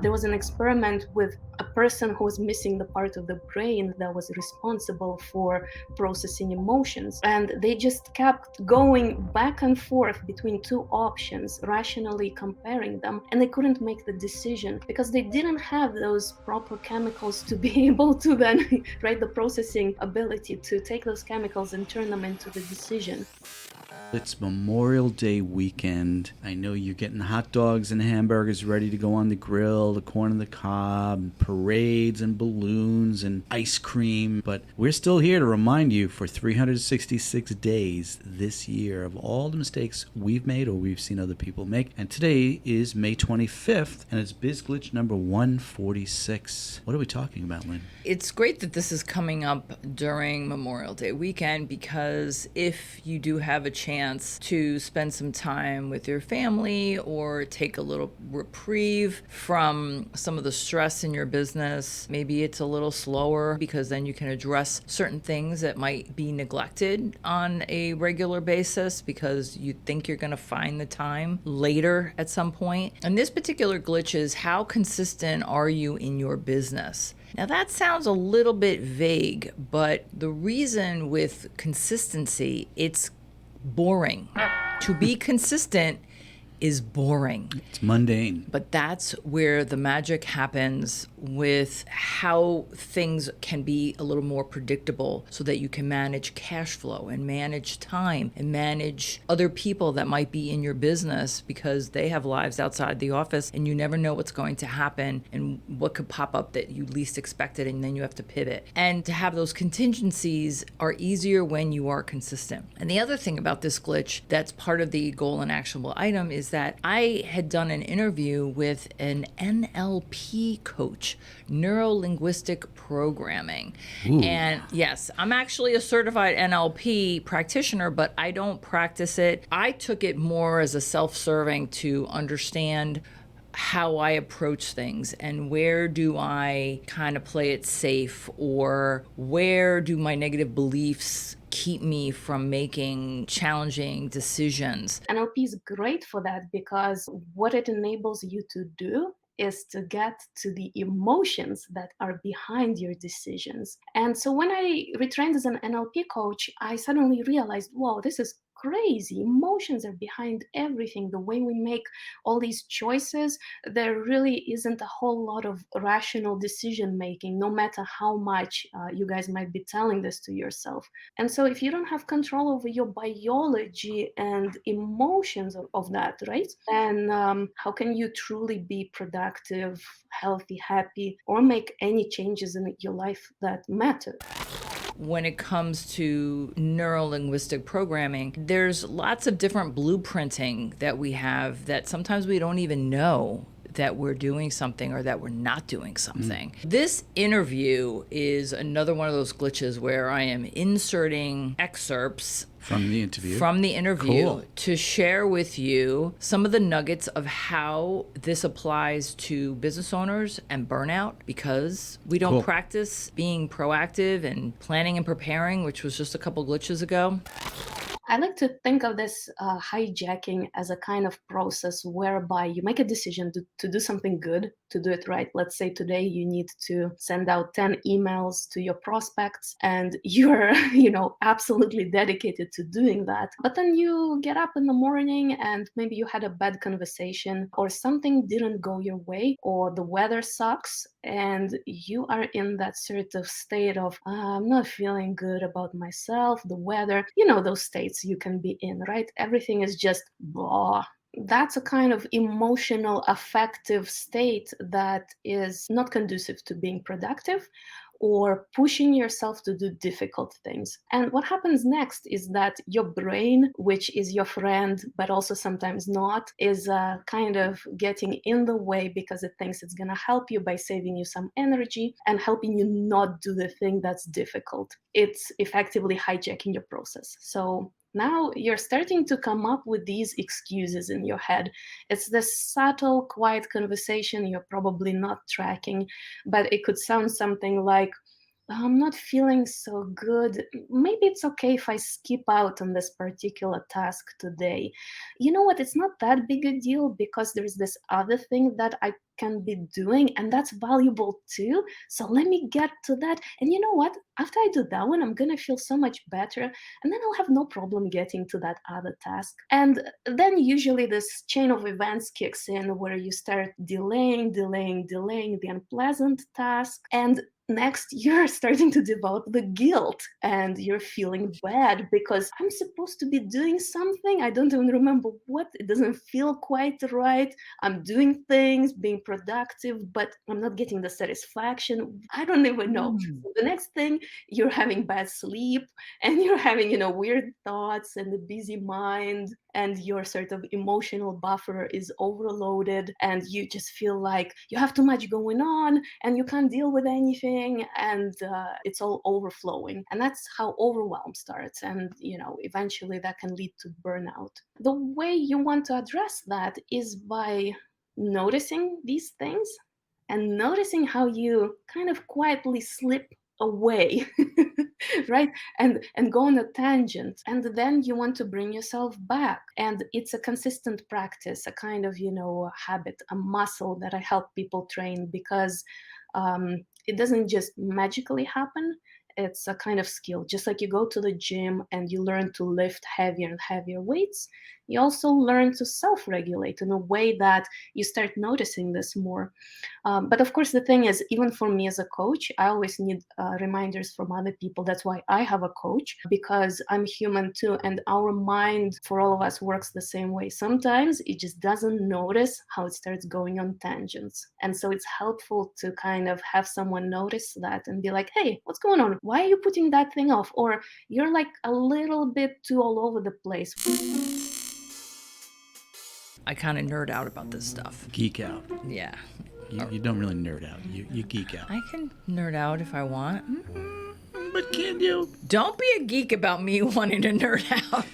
There was an experiment with a person who was missing the part of the brain that was responsible for processing emotions. And they just kept going back and forth between two options, rationally comparing them. And they couldn't make the decision because they didn't have those proper chemicals to be able to then, right, the processing ability to take those chemicals and turn them into the decision. It's Memorial Day weekend. I know you're getting hot dogs and hamburgers ready to go on the grill, the corn on the cob, and parades and balloons and ice cream. But we're still here to remind you for 366 days this year of all the mistakes we've made or we've seen other people make. And today is May 25th, and it's Biz Glitch number 146. What are we talking about, Lynn? It's great that this is coming up during Memorial Day weekend, because if you do have a chance to spend some time with your family or take a little reprieve from some of the stress in your business, maybe it's a little slower because then you can address certain things that might be neglected on a regular basis because you think you're going to find the time later at some point. And this particular glitch is, how consistent are you in your business? Now that sounds a little bit vague, but the reason with consistency, it's boring. To be consistent is boring. It's mundane. But that's where the magic happens with how things can be a little more predictable so that you can manage cash flow and manage time and manage other people that might be in your business because they have lives outside the office and you never know what's going to happen and what could pop up that you least expected, and then you have to pivot. And to have those contingencies are easier when you are consistent. And the other thing about this glitch that's part of the goal and actionable item is that I had done an interview with an NLP coach, neuro-linguistic programming. Ooh. And yes, I'm actually a certified NLP practitioner, but I don't practice it. I took it more as a self-serving to understand how I approach things and where do I kind of play it safe, or where do my negative beliefs keep me from making challenging decisions. NLP is great for that because what it enables you to do is to get to the emotions that are behind your decisions. And so when I retrained as an NLP coach, I suddenly realized, whoa, this is crazy. Emotions are behind everything. The way we make all these choices, there really isn't a whole lot of rational decision making, no matter how much you guys might be telling this to yourself. And so if you don't have control over your biology and emotions of that, right, then how can you truly be productive, healthy, happy, or make any changes in your life that matter? When it comes to neuro-linguistic programming, there's lots of different blueprinting that we have that sometimes we don't even know that we're doing something or that we're not doing something. This interview is another one of those glitches where I am inserting excerpts From the interview. Cool. To share with you some of the nuggets of how this applies to business owners and burnout, because we don't practice being proactive and planning and preparing, which was just a couple glitches ago. I like to think of this hijacking as a kind of process whereby you make a decision to do something good, to do it right. Let's say today you need to send out 10 emails to your prospects and you're, absolutely dedicated to doing that. But then you get up in the morning and maybe you had a bad conversation or something didn't go your way or the weather sucks and you are in that sort of state of, I'm not feeling good about myself, the weather, those states you can be in, right? Everything is just blah. That's a kind of emotional, affective state that is not conducive to being productive or pushing yourself to do difficult things. And what happens next is that your brain, which is your friend, but also sometimes not, is kind of getting in the way because it thinks it's going to help you by saving you some energy and helping you not do the thing that's difficult. It's effectively hijacking your process. So now you're starting to come up with these excuses in your head. It's this subtle, quiet conversation you're probably not tracking, but it could sound something like, I'm not feeling so good. Maybe it's okay if I skip out on this particular task today. You know what? It's not that big a deal because there's this other thing that I can be doing, and that's valuable too. So let me get to that. And you know what? After I do that one, I'm gonna feel so much better, and then I'll have no problem getting to that other task. And then usually this chain of events kicks in where you start delaying the unpleasant task. And next, you're starting to develop the guilt and you're feeling bad because I'm supposed to be doing something. I don't even remember what. It doesn't feel quite right. I'm doing things, being productive, but I'm not getting the satisfaction. I don't even know. So the next thing, you're having bad sleep and you're having, weird thoughts and a busy mind, and your sort of emotional buffer is overloaded, and you just feel like you have too much going on and you can't deal with anything, and it's all overflowing. And that's how overwhelm starts. And eventually that can lead to burnout. The way you want to address that is by noticing these things and noticing how you kind of quietly slip away, right, and go on a tangent, and then you want to bring yourself back. And it's a consistent practice, a kind of habit, a muscle that I help people train, because it doesn't just magically happen. It's a kind of skill. Just like you go to the gym and you learn to lift heavier and heavier weights, you also learn to self-regulate in a way that you start noticing this more. But of course, the thing is, even for me as a coach, I always need reminders from other people. That's why I have a coach, because I'm human too. And our mind, for all of us, works the same way. Sometimes it just doesn't notice how it starts going on tangents. And so it's helpful to kind of have someone notice that and be like, hey, what's going on? Why are you putting that thing off? Or you're like a little bit too all over the place. I kind of nerd out about this stuff. Geek out. Yeah. You don't really nerd out. You geek out. I can nerd out if I want. But can you? Don't be a geek about me wanting to nerd out.